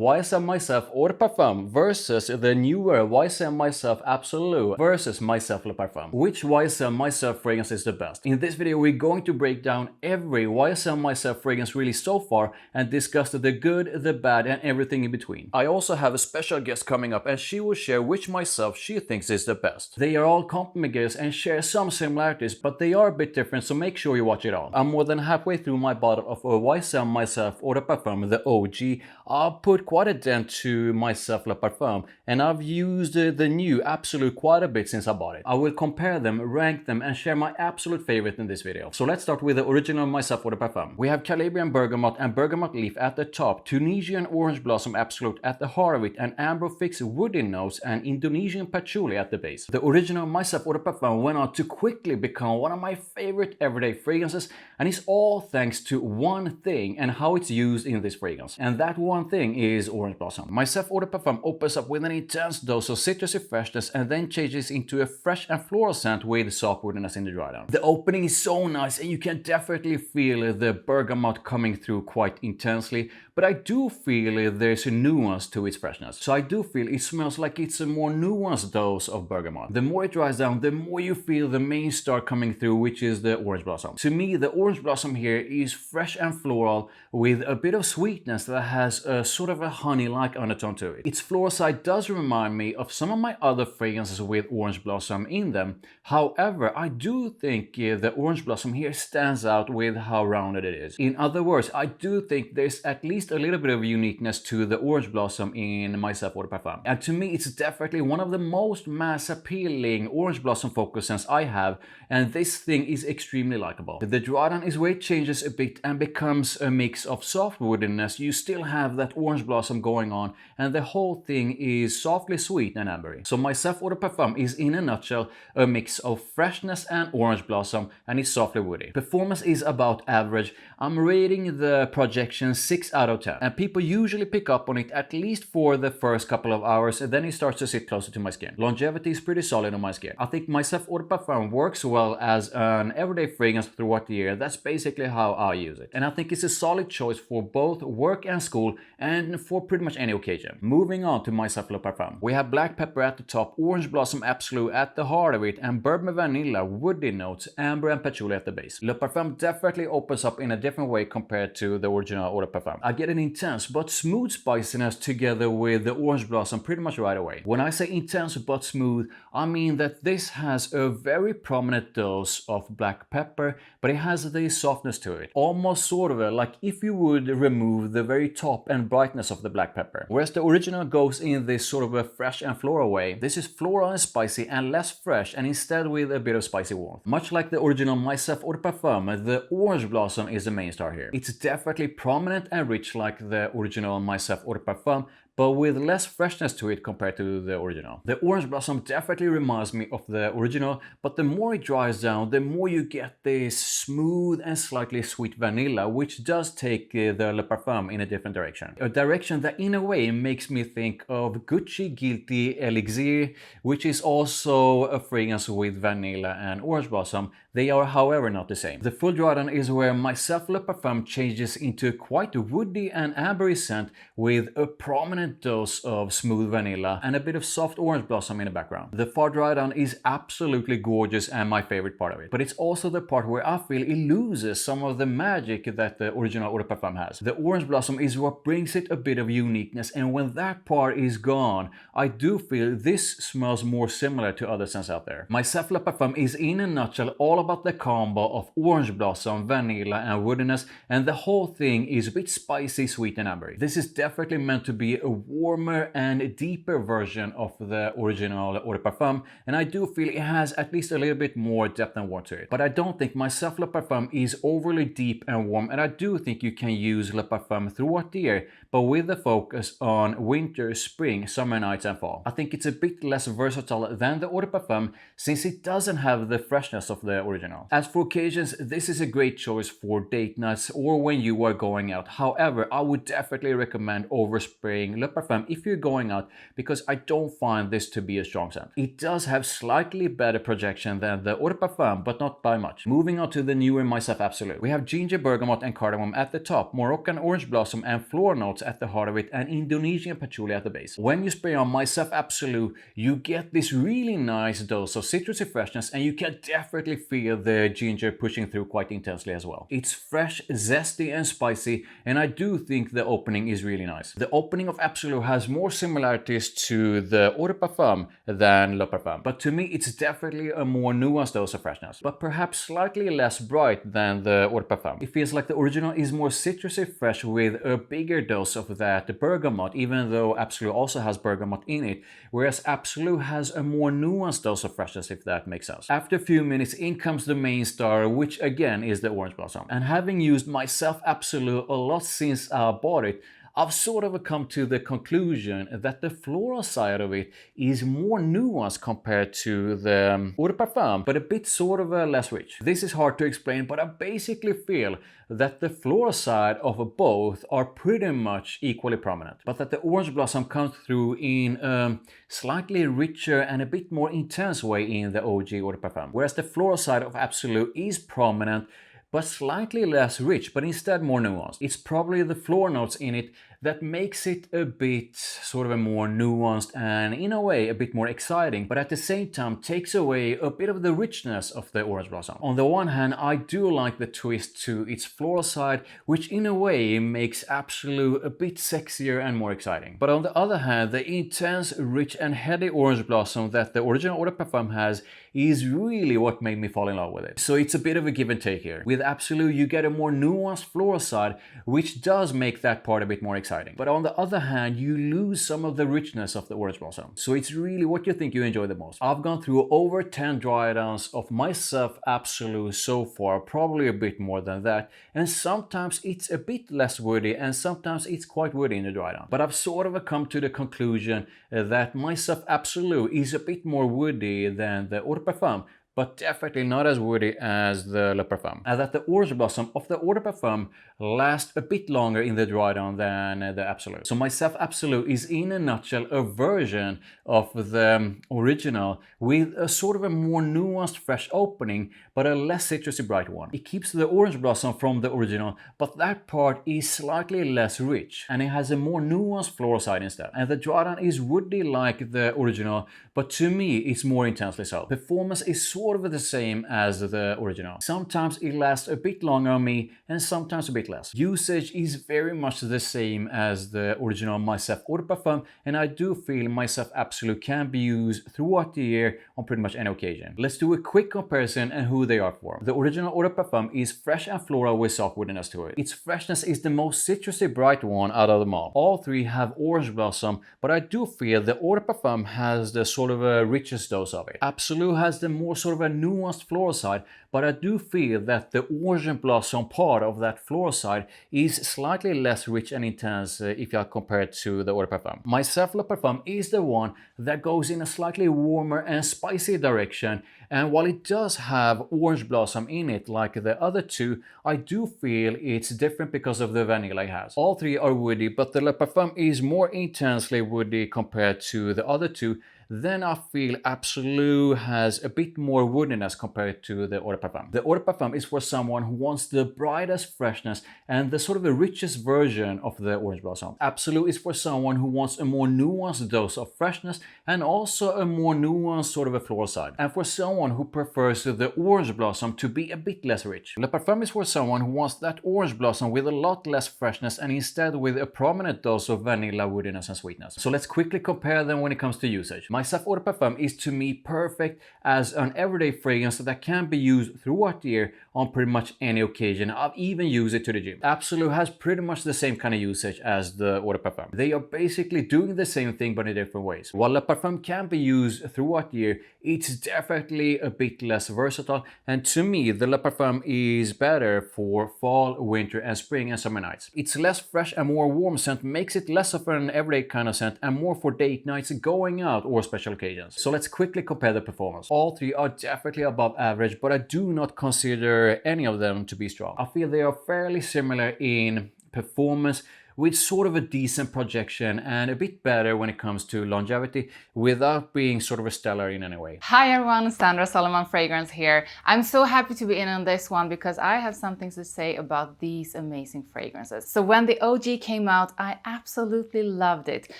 YSL Myslf EdP Performance versus the newer YSL Myslf Absolu versus Myslf Le Parfum. Which YSL Myslf fragrance is the best? In this video we're going to break down every YSL Myslf fragrance released so far and discuss the good, the bad and everything in between. I also have a special guest coming up and she will share which Myslf she thinks is the best. They are all compliment gifts and share some similarities, but they are a bit different, so make sure you watch it all. I'm more than halfway through my bottle of YSL Myslf EdP Performance, the OG. I've put quite a dent to Myslf Le Parfum and I've used the new Absolu quite a bit since I bought it. I will compare them, rank them and share my absolute favorite in this video. So let's start with the original Myslf EdP Performance. We have Calabrian Bergamot and Bergamot Leaf at the top, Tunisian Orange Blossom Absolute at the heart of it, and Amber Fix woody notes and Indonesian Patchouli at the base. The original Myslf EdP Performance went on to quickly become one of my favorite everyday fragrances, and it's all thanks to one thing and how it's used in this fragrance. And that one thing is orange blossom. Myslf EdP Performance opens up with an intense dose of citrusy freshness and then changes into a fresh and floral scent with soft woodiness in the dry down. The opening is so nice and you can definitely feel the bergamot coming through quite intensely, but I do feel there's a nuance to its freshness. So I do feel it smells like it's a more nuanced dose of bergamot. The more it dries down, the more you feel the main star coming through, which is the orange blossom. To me, the orange blossom here is fresh and floral with a bit of sweetness that has a sort of a honey-like undertone to it. Its floral side does remind me of some of my other fragrances with orange blossom in them. However, I do think the orange blossom here stands out with how rounded it is. In other words, I do think there's at least a little bit of uniqueness to the orange blossom in Myslf EdP Performance. And to me, it's definitely one of the most mass appealing orange blossom focus scents I have, and this thing is extremely likable. The dry down is where it changes a bit and becomes a mix of soft woodiness. You still have that orange blossom going on, and the whole thing is softly sweet and ambery. So Myslf EdP Performance is in a nutshell a mix of freshness and orange blossom, and it's softly woody. Performance is about average. I'm rating the projection 6 out of 10, and people usually pick up on it at least for the first couple of hours, and then it starts to sit closer to my skin. Longevity is pretty solid on my skin. I think Myslf EdP Performance works well as an everyday fragrance throughout the year. That's basically how I use it, and I think it's a solid choice for both work and school and for pretty much any occasion. Moving on to Myslf Le Parfum. We have black pepper at the top, orange blossom absolute at the heart of it, and bourbon vanilla, woody notes, amber and patchouli at the base. Le Parfum definitely opens up in a different way compared to the original EdP Performance. I get an intense but smooth spiciness together with the orange blossom pretty much right away. When I say intense but smooth, I mean that this has a very prominent dose of black pepper, but it has this softness to it. Almost sort of like if you would remove the very top and brightness of the black pepper. Whereas the original goes in this sort of a fresh and floral way, this is floral and spicy and less fresh, and instead with a bit of spicy warmth. Much like the original Myslf EdP Performance, the orange blossom is the main star here. It's definitely prominent and rich like the original Myslf EdP Performance, but with less freshness to it compared to the original. The orange blossom definitely reminds me of the original, but the more it dries down, the more you get this smooth and slightly sweet vanilla, which does take the Le Parfum in a different direction. A direction that in a way makes me think of Gucci Guilty Elixir, which is also a fragrance with vanilla and orange blossom. They are, however, not the same. The full dry down is where Myslf Le Parfum changes into quite a woody and ambery scent with a prominent dose of smooth vanilla and a bit of soft orange blossom in the background. The far dry down is absolutely gorgeous and my favorite part of it, but it's also the part where I feel it loses some of the magic that the original EdP Performance has. The orange blossom is what brings it a bit of uniqueness, and when that part is gone, I do feel this smells more similar to other scents out there. Myslf Le Parfum is in a nutshell all about the combo of orange blossom, vanilla and woodiness, and the whole thing is a bit spicy, sweet and ambery. This is definitely meant to be a warmer and deeper version of the original EdP Performance, and I do feel it has at least a little bit more depth and warmth to it. But I don't think Myslf Le Parfum is overly deep and warm, and I do think you can use Le Parfum throughout the year, but with the focus on winter, spring, summer nights and fall. I think it's a bit less versatile than the EdP Performance since it doesn't have the freshness of the original. original. As for occasions, this is a great choice for date nights or when you are going out. However, I would definitely recommend overspraying Le Parfum if you're going out, because I don't find this to be a strong scent. It does have slightly better projection than the Eau de Parfum, but not by much. Moving on to the newer Myslf Absolu. We have ginger, bergamot and cardamom at the top, Moroccan orange blossom and floral notes at the heart of it, and Indonesian patchouli at the base. When you spray on Myslf Absolu, you get this really nice dose of citrusy freshness, and you can definitely feel the ginger pushing through quite intensely as well. It's fresh, zesty and spicy, and I do think the opening is really nice. The opening of Absolu has more similarities to the Eau de Parfum than Le Parfum, but to me it's definitely a more nuanced dose of freshness, but perhaps slightly less bright than the Eau de Parfum. It feels like the original is more citrusy fresh with a bigger dose of that bergamot, even though Absolu also has bergamot in it, whereas Absolu has a more nuanced dose of freshness, if that makes sense. After a few minutes, in comes the main star, which again is the orange blossom. And having used Myslf Absolu a lot since I bought it, I've sort of come to the conclusion that the floral side of it is more nuanced compared to the Eau de Parfum, but a bit sort of less rich. This is hard to explain, but I basically feel that the floral side of both are pretty much equally prominent, but that the orange blossom comes through in a slightly richer and a bit more intense way in the OG Eau de Parfum, whereas the floral side of Absolu is prominent but slightly less rich, but instead more nuanced. It's probably the floral notes in it that makes it a bit sort of a more nuanced and in a way a bit more exciting, but at the same time takes away a bit of the richness of the orange blossom. On the one hand, I do like the twist to its floral side, which in a way makes Absolu a bit sexier and more exciting. But on the other hand, the intense, rich and heady orange blossom that the original Eau de Parfum has is really what made me fall in love with it. So it's a bit of a give and take here. With Absolu, you get a more nuanced floral side, which does make that part a bit more exciting. But on the other hand, you lose some of the richness of the orange blossom. So it's really what you think you enjoy the most. I've gone through over 10 dry downs of Myslf Absolu so far, probably a bit more than that. And sometimes it's a bit less woody and sometimes it's quite woody in the dry down. But I've sort of come to the conclusion that Myslf Absolu is a bit more woody than the Eau de Parfum, but definitely not as woody as the Le Parfum. And that the orange blossom of the Eau de Parfum lasts a bit longer in the dry down than the Absolu. So Myslf Absolu is in a nutshell a version of the original with a sort of a more nuanced fresh opening, but a less citrusy bright one. It keeps the orange blossom from the original, but that part is slightly less rich and it has a more nuanced floral side instead. And the dry down is woody like the original, but to me it's more intensely so. Performance is sort of the same as the original. Sometimes it lasts a bit longer on me and sometimes a bit less. Usage is very much the same as the original Myslf Eau de Parfum, and I do feel Myslf Absolu can be used throughout the year on pretty much any occasion. Let's do a quick comparison and who they are for. The original Eau de Parfum is fresh and floral with soft woodiness to it. Its freshness is the most citrusy bright one out of them all. All three have orange blossom, but I do feel the Eau de Parfum has the sort of a richest dose of it. Absolu has the more sort of a nuanced floral side, but I do feel that the orange blossom part of that floral side is slightly less rich and intense if you compare it to the Eau de Parfum. Myslf Le Parfum is the one that goes in a slightly warmer and spicy direction, and while it does have orange blossom in it like the other two, I do feel it's different because of the vanilla it has. All three are woody, but the Le Parfum is more intensely woody compared to the other two. Then I feel Absolu has a bit more woodiness compared to the Eau de Parfum. The Eau de Parfum is for someone who wants the brightest freshness and the sort of the richest version of the orange blossom. Absolu is for someone who wants a more nuanced dose of freshness and also a more nuanced sort of a floral side. And for someone who prefers the orange blossom to be a bit less rich. Le Parfum is for someone who wants that orange blossom with a lot less freshness and instead with a prominent dose of vanilla, woodiness and sweetness. So let's quickly compare them when it comes to usage. Mysf Eau de Parfum is to me perfect as an everyday fragrance that can be used throughout the year on pretty much any occasion. I've even used it to the gym. Absolu has pretty much the same kind of usage as the Eau de Parfum. They are basically doing the same thing but in different ways. While Le Parfum can be used throughout the year, it's definitely a bit less versatile, and to me the Le Parfum is better for fall, winter and spring and summer nights. Its less fresh and more warm scent makes it less of an everyday kind of scent and more for date nights, going out or special occasions. So let's quickly compare the performance. All three are definitely above average, but I do not consider any of them to be strong. I feel they are fairly similar in performance, with sort of a decent projection and a bit better when it comes to longevity without being sort of a stellar in any way. Hi everyone, Sandra Solomon Fragrance here. I'm so happy to be in on this one because I have something to say about these amazing fragrances. So when the OG came out, I absolutely loved it.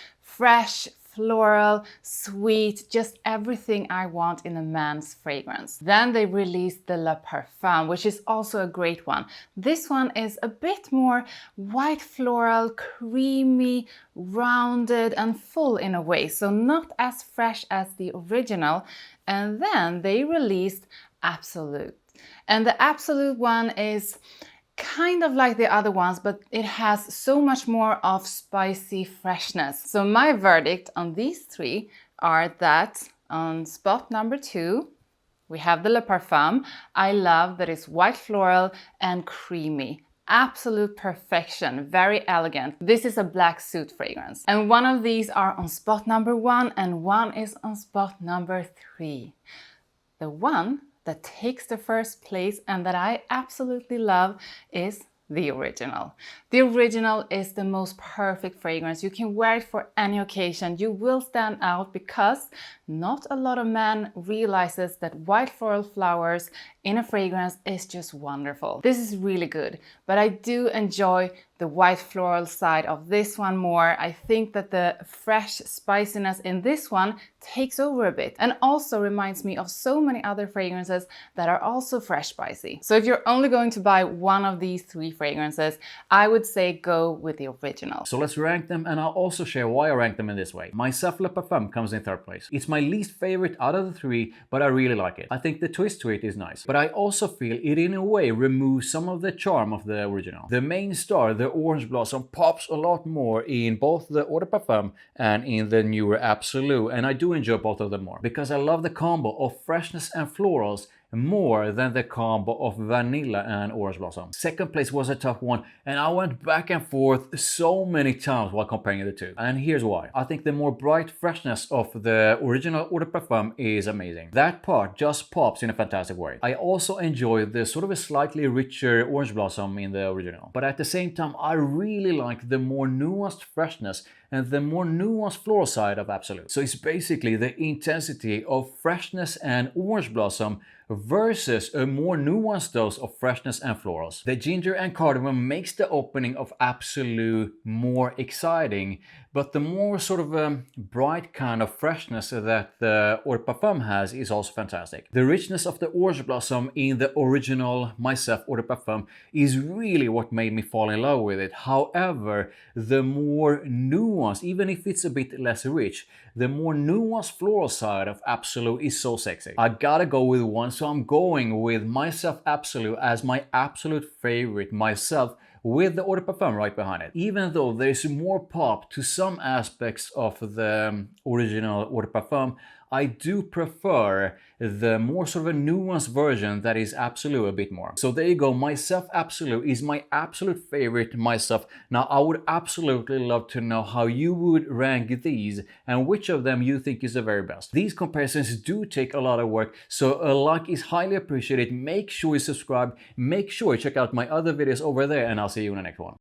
Fresh, floral, sweet, just everything I want in a man's fragrance. Then they released the Le Parfum, which is also a great one. This one is a bit more white floral, creamy, rounded and full in a way, so not as fresh as the original. And then they released Absolute. And the Absolute one is kind of like the other ones, but it has so much more of spicy freshness. So my verdict on these three are that on spot number 2, we have the Le Parfum. I love that it's white floral and creamy. Absolute perfection, very elegant. This is a black suit fragrance. And one of these are on spot number 1 and one is on spot number 3. The one that takes the first place and that I absolutely love is the original. The original is the most perfect fragrance. You can wear it for any occasion. You will stand out because not a lot of men realizes that white floral flowers in a fragrance is just wonderful. This is really good, but I do enjoy the white floral side of this one more. I think that the fresh spiciness in this one takes over a bit and also reminds me of so many other fragrances that are also fresh spicy. So if you're only going to buy one of these 3 fragrances, I would say go with the original. So let's rank them, and I'll also share why I rank them in this way. Mysf Le Parfum comes in 3rd place. It's my least favorite out of the 3, but I really like it. I think the twist to it is nice, but I also feel it in a way removes some of the charm of the original. The main star, the Orange Blossom, pops a lot more in both the Eau de Parfum and in the newer Absolu, and I do enjoy both of them more because I love the combo of freshness and florals more than the combo of vanilla and Orange Blossom. 2nd place was a tough one, and I went back and forth so many times while comparing the two. And here's why. I think the more bright freshness of the original Eau de Parfum is amazing. That part just pops in a fantastic way. I also enjoy the sort of a slightly richer Orange Blossom in the original. But at the same time, I really like the more nuanced freshness and the more nuanced floral side of Absolute. So it's basically the intensity of freshness and Orange Blossom versus a more nuanced dose of freshness and florals. The ginger and cardamom makes the opening of Absolute more exciting, but the more sort of bright kind of freshness that the Eau de Parfum has is also fantastic. The richness of the Orange Blossom in the original Mysf Eau de Parfum is really what made me fall in love with it. However, the more nuanced, even if it's a bit less rich, the more nuanced floral side of Absolute is so sexy. I gotta go with one, so I'm going with Mysf Absolu as my absolute favorite myself, with the Eau de Parfum right behind it. Even though there's more pop to some aspects of the original Eau de Parfum, I do prefer the more sort of a nuanced version that is Absolute a bit more. So there you go, Mysf Absolute is my absolute favorite myself. Now I would absolutely love to know how you would rank these and which of them you think is the very best. These comparisons do take a lot of work, so a like is highly appreciated. Make sure you subscribe, make sure you check out my other videos over there, and I'll see you in the next one.